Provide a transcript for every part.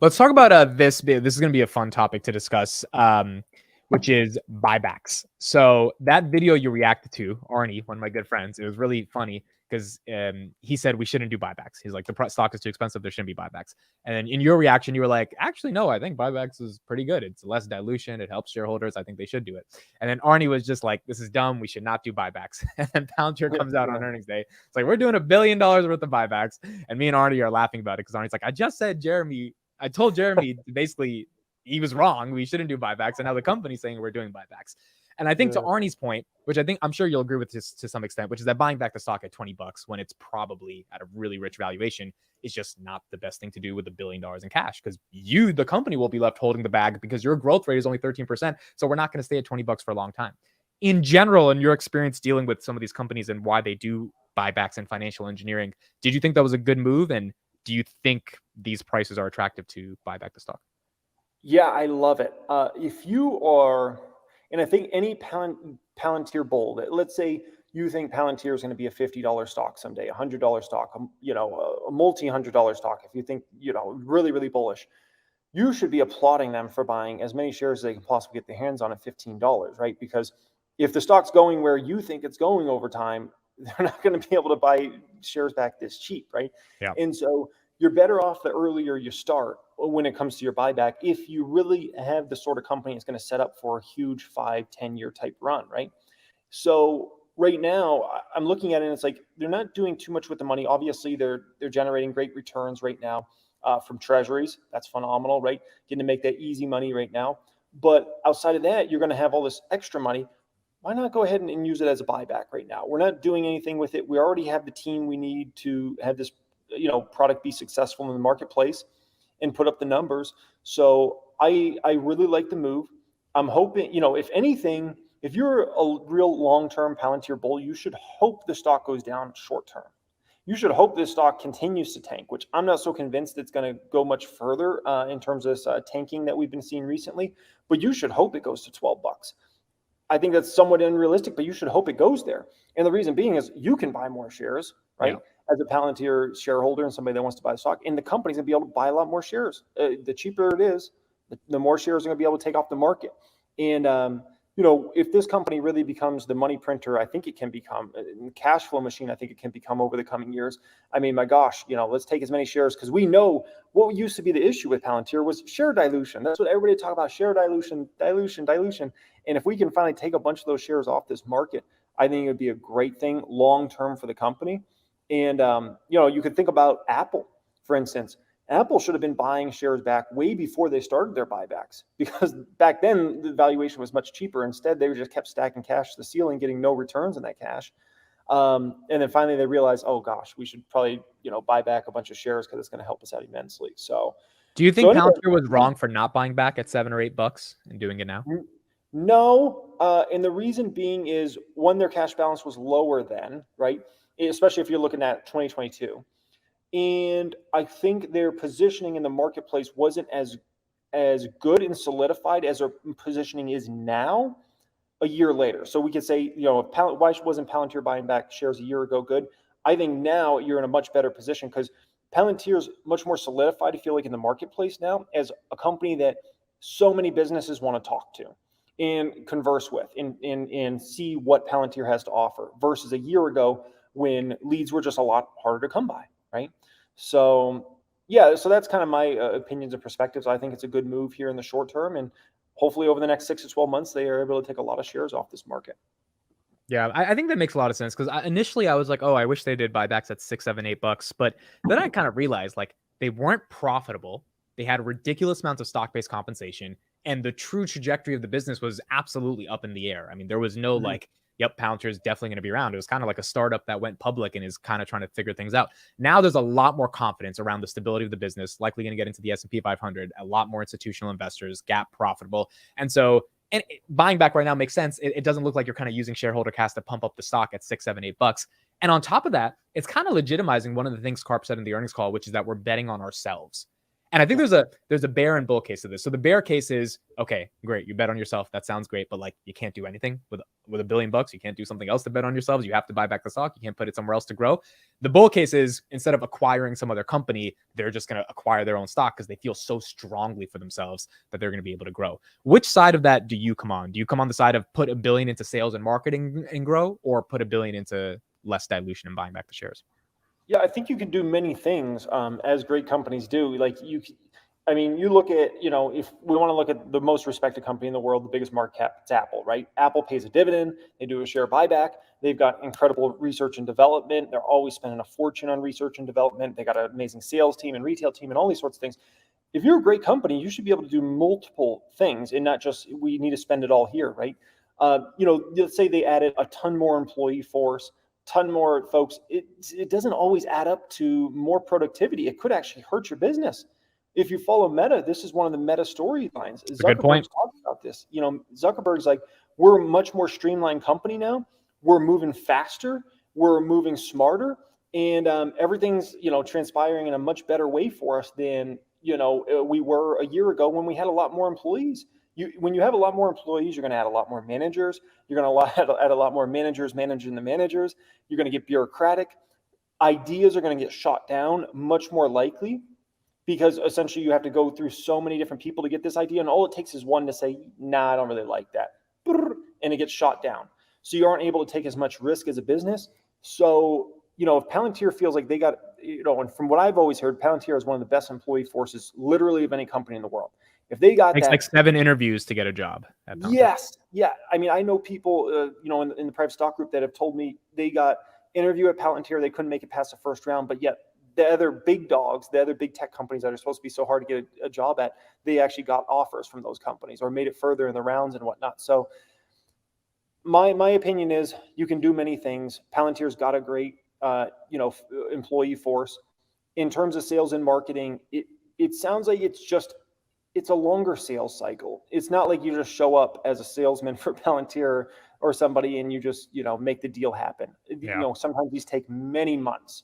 Let's talk about this. This is going to be a fun topic to discuss, which is buybacks. So that video you reacted to, Arnie, one of my good friends, it was really funny because he said we shouldn't do buybacks. He's like, the stock is too expensive. There shouldn't be buybacks. And then in your reaction, you were like, actually, no, I think buybacks is pretty good. It's less dilution. It helps shareholders. I think they should do it. And then Arnie was just like, this is dumb. We should not do buybacks. And then Palantir comes out on earnings day. It's like, we're doing $1 billion worth of buybacks. And me and Arnie are laughing about it because Arnie's like, I told Jeremy basically he was wrong. We shouldn't do buybacks. And now the company's saying we're doing buybacks. And I think to Arnie's point, which I'm sure you'll agree with this to some extent, which is that buying back the stock at $20 when it's probably at a really rich valuation is just not the best thing to do with $1 billion in cash, because the company will be left holding the bag because your growth rate is only 13%. So we're not going to stay at $20 for a long time. In general, in your experience dealing with some of these companies and why they do buybacks and financial engineering, did you think that was a good move? And do you think these prices are attractive to buy back the stock? Yeah, I love it. If you are, and I think any Palantir bull, let's say you think Palantir is going to be a $50 stock someday, a $100 stock, a multi-$100 stock. If you think, really, really bullish, you should be applauding them for buying as many shares as they can possibly get their hands on at $15, right? Because if the stock's going where you think it's going over time, they're not going to be able to buy shares back this cheap, right? Yeah. And so you're better off the earlier you start when it comes to your buyback, if you really have the sort of company that's going to set up for a huge 5-10 year type run, right? So right now I'm looking at it and it's like they're not doing too much with the money. Obviously they're generating great returns right now from treasuries. That's phenomenal, right? Getting to make that easy money right now. But outside of that, you're going to have all this extra money. Why not go ahead and use it as a buyback right now? We're not doing anything with it. We already have the team we need to have this product be successful in the marketplace and put up the numbers. So I really like the move. I'm hoping, if anything, if you're a real long-term Palantir bull, you should hope the stock goes down short-term. You should hope this stock continues to tank, which I'm not so convinced it's going to go much further in terms of this tanking that we've been seeing recently, but you should hope it goes to $12. I think that's somewhat unrealistic, but you should hope it goes there. And the reason being is you can buy more shares, right? Yeah. As a Palantir shareholder and somebody that wants to buy the stock, and the company's going to be able to buy a lot more shares. The cheaper it is, the more shares are going to be able to take off the market. And, if this company really becomes the money printer, I think it can become a cash flow machine. I think it can become over the coming years. I mean, my gosh, let's take as many shares, because we know what used to be the issue with Palantir was share dilution. That's what everybody talk about, share dilution. And if we can finally take a bunch of those shares off this market, I think it would be a great thing long-term for the company. And, you could think about Apple, for instance. Apple should have been buying shares back way before they started their buybacks, because back then the valuation was much cheaper. Instead, they just kept stacking cash to the ceiling, getting no returns on that cash. And then finally they realized, oh gosh, we should probably, buy back a bunch of shares because it's going to help us out immensely. So do you think Palantir was wrong for not buying back at $7 or $8 and doing it now? No. And the reason being is, one, their cash balance was lower then, right? Especially if you're looking at 2022. And I think their positioning in the marketplace wasn't as good and solidified as their positioning is now a year later. So we could say, why wasn't Palantir buying back shares a year ago good? I think now you're in a much better position, because Palantir's much more solidified, I feel like, in the marketplace now as a company that so many businesses want to talk to and converse with and see what Palantir has to offer, versus a year ago when leads were just a lot harder to come by, right? So, yeah, so that's kind of my opinions and perspectives. I think it's a good move here in the short term, and hopefully over the next 6 to 12 months, they are able to take a lot of shares off this market. Yeah, I think that makes a lot of sense, because initially I was like, oh, I wish they did buybacks at $6, $7, $8. But then I kind of realized, like, they weren't profitable. They had ridiculous amounts of stock-based compensation, and the true trajectory of the business was absolutely up in the air. I mean, there was no yep, Palantir is definitely going to be around. It was kind of like a startup that went public and is kind of trying to figure things out. Now there's a lot more confidence around the stability of the business, likely going to get into the S&P 500, a lot more institutional investors, GAAP profitable. And so, buying back right now makes sense. It doesn't look like you're kind of using shareholder cash to pump up the stock at $6, $7, $8. And on top of that, it's kind of legitimizing one of the things Carp said in the earnings call, which is that we're betting on ourselves. And I think there's a bear and bull case of this. So the bear case is, okay, great, you bet on yourself, that sounds great, but like you can't do anything with $1 billion. You can't do something else to bet on yourselves. You have to buy back the stock. You can't put it somewhere else to grow. The bull case is, instead of acquiring some other company, they're just going to acquire their own stock because they feel so strongly for themselves that they're going to be able to grow. Which side of that do you come on? Do you come on the side of put $1 billion into sales and marketing and grow, or put $1 billion into less dilution and buying back the shares? Yeah, I think you can do many things as great companies do. Like I mean, you look at, if we want to look at the most respected company in the world, the biggest market cap, it's Apple, right? Apple pays a dividend. They do a share buyback. They've got incredible research and development. They're always spending a fortune on research and development. They got an amazing sales team and retail team and all these sorts of things. If you're a great company, you should be able to do multiple things and not just, we need to spend it all here, right? Let's say they added a ton more employee force, ton more folks. It doesn't always add up to more productivity. It could actually hurt your business. If you follow Meta, this is one of the Meta storylines. Zuckerberg's talking about this. Zuckerberg's like, we're a much more streamlined company now. We're moving faster. We're moving smarter, and everything's transpiring in a much better way for us than we were a year ago when we had a lot more employees. When you have a lot more employees, you're going to add a lot more managers. You're going to add a lot more managers managing the managers. You're going to get bureaucratic. Ideas are going to get shot down much more likely, because essentially you have to go through so many different people to get this idea. And all it takes is one to say, nah, I don't really like that. And it gets shot down. So you aren't able to take as much risk as a business. So, if Palantir feels like they got, and from what I've always heard, Palantir is one of the best employee forces literally of any company in the world. If they got Takes that, like 7 interviews to get a job at Palantir. Yes. Yeah. I mean, I know people, in the private stock group that have told me they got interview at Palantir. They couldn't make it past the first round, but yet the other big dogs, the other big tech companies that are supposed to be so hard to get a job at, they actually got offers from those companies or made it further in the rounds and whatnot. So my opinion is you can do many things. Palantir's got a great, employee force. In terms of sales and marketing, it sounds like it's a longer sales cycle. It's not like you just show up as a salesman for Palantir or somebody and you just, make the deal happen. Yeah. Sometimes these take many months,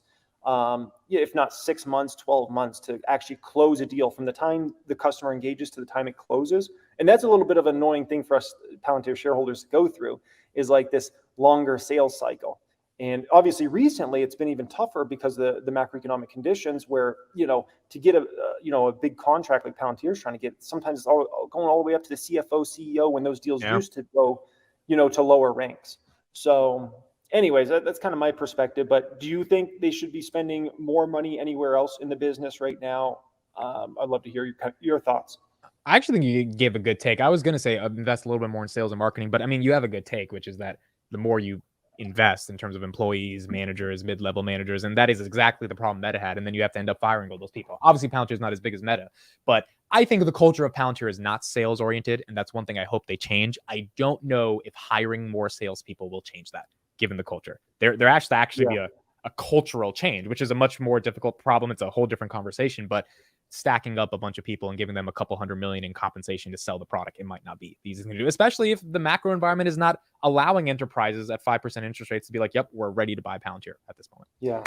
if not 6 months, 12 months to actually close a deal from the time the customer engages to the time it closes. And that's a little bit of an annoying thing for us Palantir shareholders to go through, is like this longer sales cycle. And obviously recently it's been even tougher because the macroeconomic conditions where, to get a big contract like Palantir is trying to get, sometimes it's going all the way up to the CFO, CEO, when those deals used to go, to lower ranks. So anyways, that's kind of my perspective. But do you think they should be spending more money anywhere else in the business right now? I'd love to hear your thoughts. I actually think you gave a good take. I was going to say invest a little bit more in sales and marketing, but I mean, you have a good take, which is that the more you invest in terms of employees, managers, mid-level managers, and that is exactly the problem Meta had. And then you have to end up firing all those people. Obviously, Palantir is not as big as Meta, but I think the culture of Palantir is not sales oriented, and that's one thing I hope they change. I don't know if hiring more salespeople will change that, given the culture. There has to actually be a cultural change, which is a much more difficult problem. It's a whole different conversation, but stacking up a bunch of people and giving them a couple $100 million in compensation to sell the product, it might not be the easiest thing to do, especially if the macro environment is not allowing enterprises at 5% interest rates to be like, yep, we're ready to buy Palantir at this moment. Yeah.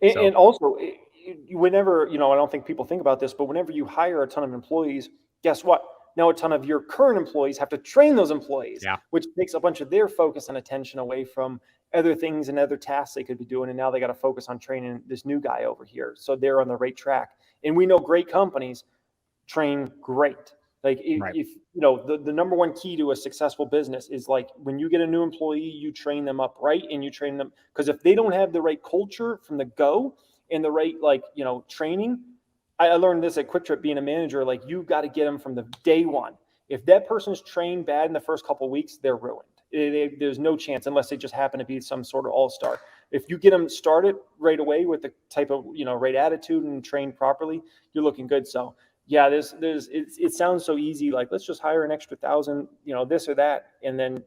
And also, whenever, I don't think people think about this, but whenever you hire a ton of employees, guess what? Now a ton of your current employees have to train those employees, which takes a bunch of their focus and attention away from other things and other tasks they could be doing. And now they got to focus on training this new guy over here. So they're on the right track. And we know great companies train great. Like if the number one key to a successful business is like when you get a new employee, you train them up right, and you train them, because if they don't have the right culture from the go and the right training, I learned this at Quick Trip being a manager. Like you've got to get them from the day one. If that person's trained bad in the first couple of weeks, they're ruined. There's no chance unless they just happen to be some sort of all-star. If you get them started right away with the type of right attitude and trained properly, you're looking good. So yeah, it sounds so easy. Like let's just hire an extra 1,000, this or that, and then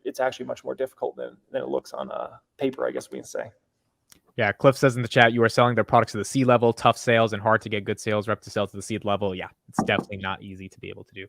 it's actually much more difficult than it looks on paper, I guess we can say. Yeah, Cliff says in the chat, you are selling their products to the C level, tough sales, and hard to get good sales rep to sell to the C level. Yeah, it's definitely not easy to be able to do.